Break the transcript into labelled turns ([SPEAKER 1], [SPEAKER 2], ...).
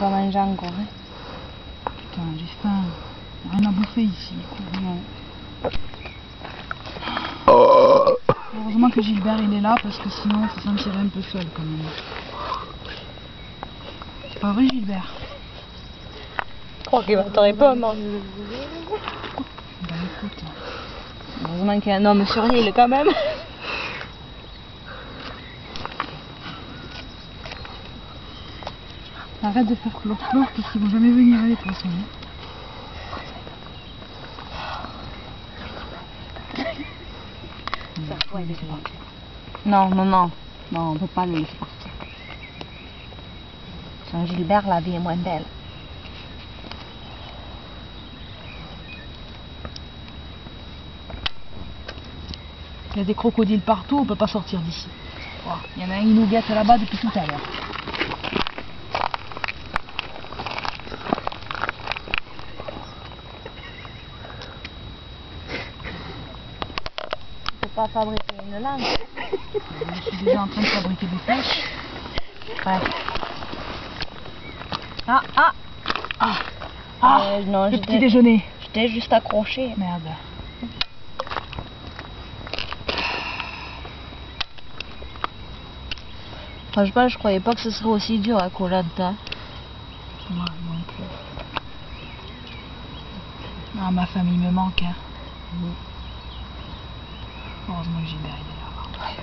[SPEAKER 1] pas manger encore. Hein.
[SPEAKER 2] Putain, j'ai faim. Y'a rien à bouffer ici.
[SPEAKER 1] Non.
[SPEAKER 2] Heureusement que Gilbert il est là parce que sinon on se sentirait un peu seul quand même. C'est pas vrai Gilbert?
[SPEAKER 1] Je crois qu'il va te répondre.
[SPEAKER 2] Bah écoute.
[SPEAKER 1] Heureusement qu'il y a un homme sur l'île quand même.
[SPEAKER 2] Arrête de faire clore-clore parce qu'ils vont jamais venir les poissons.
[SPEAKER 1] Non, non, non. Non, on peut pas le laisser partir. Sans Gilbert, la vie est moins belle.
[SPEAKER 2] Il y a des crocodiles partout, on peut pas sortir d'ici. Oh, il y en a un qui nous guette là-bas depuis tout à l'heure.
[SPEAKER 1] On peut pas fabriquer une langue.
[SPEAKER 2] Je suis déjà en train de fabriquer des flèches.
[SPEAKER 1] Ouais.
[SPEAKER 2] Ah, ah, ah, ah,
[SPEAKER 1] non,
[SPEAKER 2] le petit déjeuner.
[SPEAKER 1] J'étais juste accroché.
[SPEAKER 2] Merde.
[SPEAKER 1] Franchement, je croyais pas que ce serait aussi dur à Koh-Lanta.
[SPEAKER 2] Moi non plus. Ah, ma famille me manque. Hein. Heureusement que Gilbert il est là.
[SPEAKER 1] Ouais.